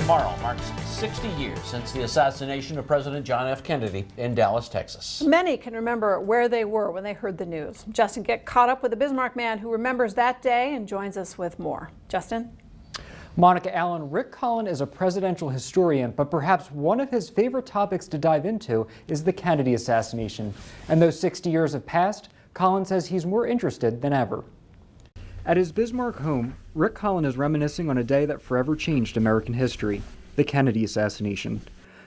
Tomorrow marks 60 years since the assassination of President John F. Kennedy in Dallas, Texas. Many can remember where they were when they heard the news. Justin get caught up with the Bismarck man who remembers that day and joins us with more. Justin? Monica Allen, Rick Collin is a presidential historian, but perhaps one of his favorite topics to dive into is the Kennedy assassination. And though 60 years have passed, Collin says he's more interested than ever. At his Bismarck home, Rick Collin is reminiscing on a day that forever changed American history, the Kennedy assassination.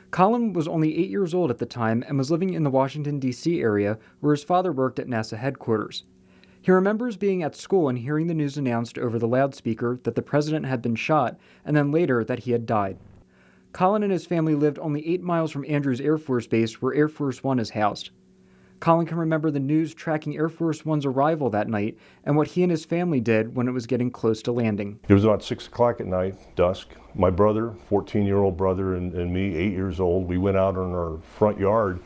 Collin was only 8 years old at the time and was living in the Washington, D.C. area where his father worked at NASA headquarters. He remembers being at school and hearing the news announced over the loudspeaker that the president had been shot and then later that he had died. Collin and his family lived only 8 miles from Andrews Air Force Base where Air Force One is housed. Collin can remember the news tracking Air Force One's arrival that night and what he and his family did when it was getting close to landing. It was about 6 o'clock at night, dusk. My brother, 14-year-old brother, and me, 8 years old, we went out on our front yard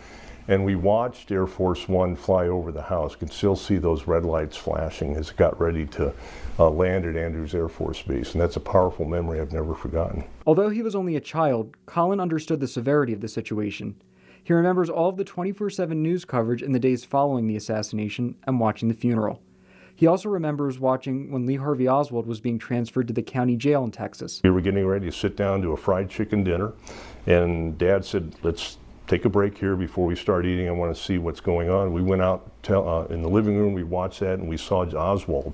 and we watched Air Force One fly over the house. You can still see those red lights flashing as it got ready to land at Andrews Air Force Base, and that's a powerful memory I've never forgotten. Although he was only a child, Collin understood the severity of the situation. He remembers all of the 24/7 news coverage in the days following the assassination and watching the funeral. He also remembers watching when Lee Harvey Oswald was being transferred to the county jail in Texas. We were getting ready to sit down to a fried chicken dinner, and Dad said, let's take a break here before we start eating. I want to see what's going on. We went out in the living room, we watched that, and we saw Oswald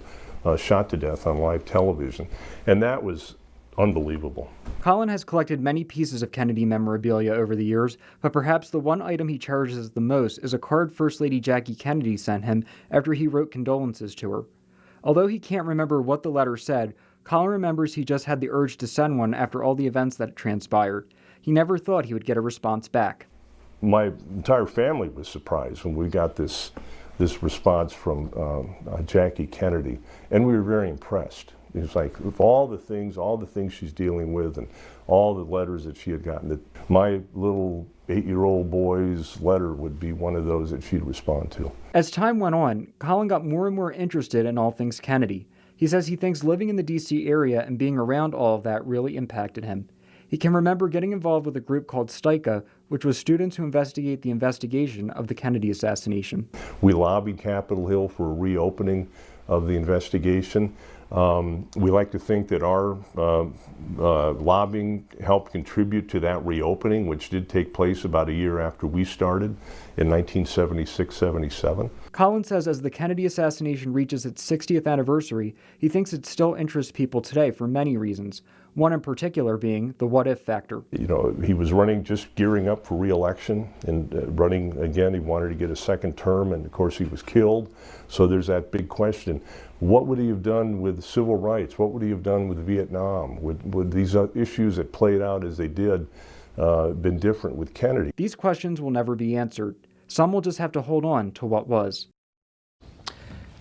shot to death on live television. And that was unbelievable. Collin has collected many pieces of Kennedy memorabilia over the years, but perhaps the one item he cherishes the most is a card First Lady Jackie Kennedy sent him after he wrote condolences to her. Although he can't remember what the letter said, Collin remembers he just had the urge to send one after all the events that transpired. He never thought he would get a response back. My entire family was surprised when we got this response from Jackie Kennedy, and we were very impressed. It was like, with all the things she's dealing with and all the letters that she had gotten, that my little 8-year-old boy's letter would be one of those that she'd respond to. As time went on, Collin got more and more interested in all things Kennedy. He says he thinks living in the D.C. area and being around all of that really impacted him. He can remember getting involved with a group called STICA, which was students who investigate the investigation of the Kennedy assassination. We lobbied Capitol Hill for a reopening of the investigation. We like to think that our lobbying helped contribute to that reopening, which did take place about a year after we started in 1976-77. Collin says as the Kennedy assassination reaches its 60th anniversary, he thinks it still interests people today for many reasons. One in particular being the what-if factor. You know, he was running, just gearing up for re-election and running again. He wanted to get a second term, and of course he was killed. So there's that big question. What would he have done with civil rights? What would he have done with Vietnam? Would these issues that played out as they did been different with Kennedy? These questions will never be answered. Some will just have to hold on to what was.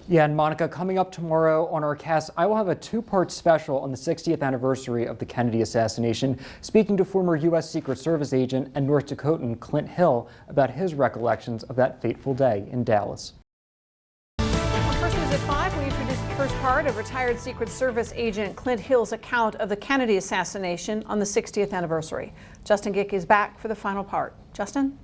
Yeah, and Monica, coming up tomorrow on our cast, I will have a 2-part special on the 60th anniversary of the Kennedy assassination, speaking to former U.S. Secret Service agent and North Dakotan Clint Hill about his recollections of that fateful day in Dallas. On First News at 5, we introduce the first part of retired Secret Service agent Clint Hill's account of the Kennedy assassination on the 60th anniversary. Justin Gick is back for the final part. Justin?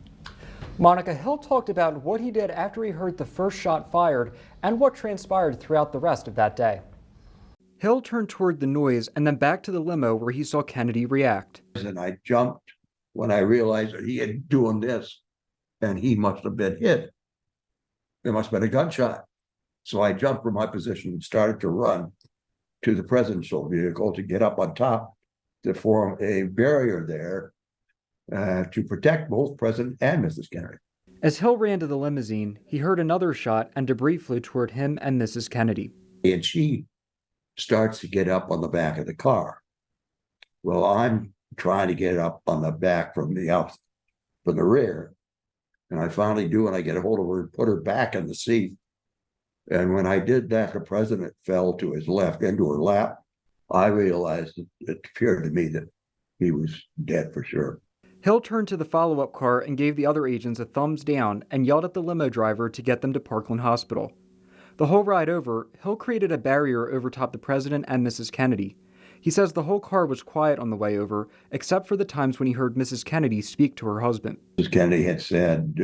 Monica, Hill talked about what he did after he heard the first shot fired and what transpired throughout the rest of that day. Hill turned toward the noise and then back to the limo where he saw Kennedy react. And I jumped when I realized that he had doing this, and he must have been hit. There must have been a gunshot. So I jumped from my position and started to run to the presidential vehicle to get up on top to form a barrier there to protect both President and Mrs. Kennedy. As Hill ran to the limousine, he heard another shot and debris flew toward him and Mrs. Kennedy. And she starts to get up on the back of the car. Well, I'm trying to get up on the back from the rear. And I finally do, and I get a hold of her and put her back in the seat. And when I did that, the president fell to his left into her lap. I realized it appeared to me that he was dead for sure. Hill turned to the follow-up car and gave the other agents a thumbs down and yelled at the limo driver to get them to Parkland Hospital. The whole ride over, Hill created a barrier over top the president and Mrs. Kennedy. He says the whole car was quiet on the way over, except for the times when he heard Mrs. Kennedy speak to her husband. Mrs. Kennedy had said,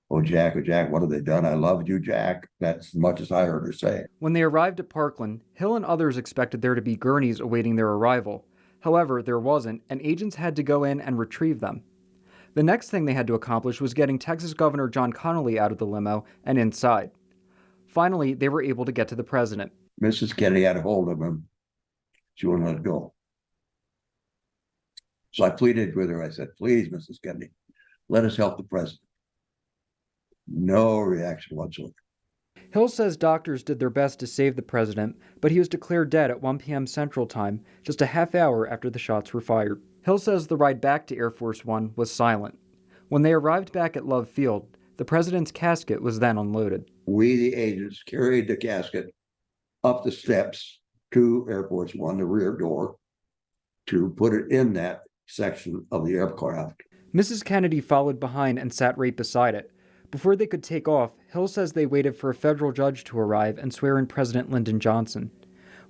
oh, Jack, what have they done? I loved you, Jack. That's as much as I heard her say. When they arrived at Parkland, Hill and others expected there to be gurneys awaiting their arrival. However, there wasn't, and agents had to go in and retrieve them. The next thing they had to accomplish was getting Texas Governor John Connally out of the limo and inside. Finally, they were able to get to the president. Mrs. Kennedy had a hold of him. She wouldn't let it go. So I pleaded with her. I said, please, Mrs. Kennedy, let us help the president. No reaction whatsoever. Hill says doctors did their best to save the president, but he was declared dead at 1 p.m. Central Time, just a half hour after the shots were fired. Hill says the ride back to Air Force One was silent. When they arrived back at Love Field, the president's casket was then unloaded. We, the agents, carried the casket up the steps to Air Force One, the rear door, to put it in that section of the aircraft. Mrs. Kennedy followed behind and sat right beside it. Before they could take off, Hill says they waited for a federal judge to arrive and swear in President Lyndon Johnson.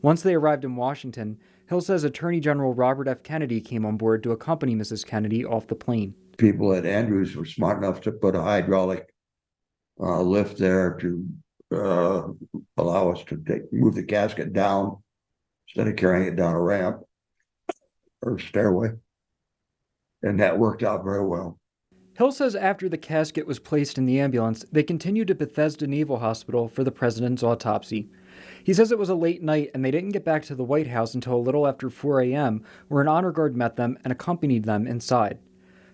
Once they arrived in Washington, Hill says Attorney General Robert F. Kennedy came on board to accompany Mrs. Kennedy off the plane. People at Andrews were smart enough to put a hydraulic lift there to allow us to move the casket down instead of carrying it down a ramp or stairway. And that worked out very well. Hill says after the casket was placed in the ambulance, they continued to Bethesda Naval Hospital for the president's autopsy. He says it was a late night and they didn't get back to the White House until a little after 4 a.m., where an honor guard met them and accompanied them inside.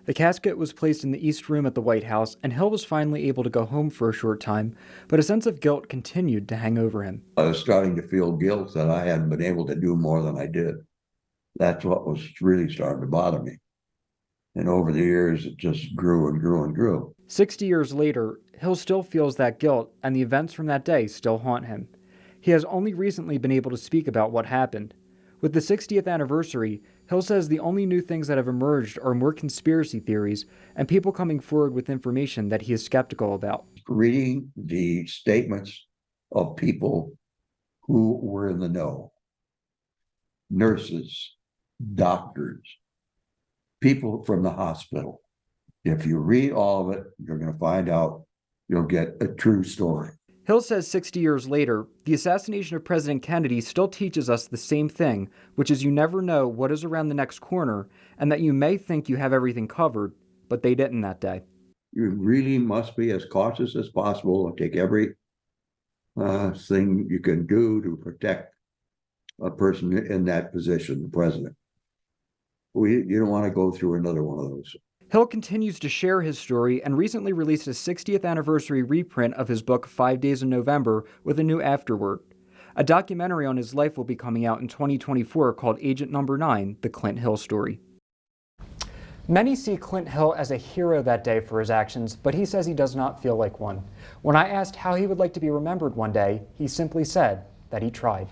The casket was placed in the East Room at the White House, and Hill was finally able to go home for a short time, but a sense of guilt continued to hang over him. I was starting to feel guilt that I hadn't been able to do more than I did. That's what was really starting to bother me. And over the years, it just grew and grew and grew. 60 years later, Hill still feels that guilt, and the events from that day still haunt him. He has only recently been able to speak about what happened. With the 60th anniversary, Hill says the only new things that have emerged are more conspiracy theories and people coming forward with information that he is skeptical about. Reading the statements of people who were in the know, nurses, doctors, people from the hospital. If you read all of it, you're going to find out, you'll get a true story. Hill says 60 years later, the assassination of President Kennedy still teaches us the same thing, which is you never know what is around the next corner, and that you may think you have everything covered, but they didn't that day. You really must be as cautious as possible and take every thing you can do to protect a person in that position, the president. You don't want to go through another one of those. Hill continues to share his story and recently released a 60th anniversary reprint of his book 5 Days in November with a new afterword. A documentary on his life will be coming out in 2024 called Agent Number 9, The Clint Hill Story. Many see Clint Hill as a hero that day for his actions, but he says he does not feel like one. When I asked how he would like to be remembered one day, he simply said that he tried.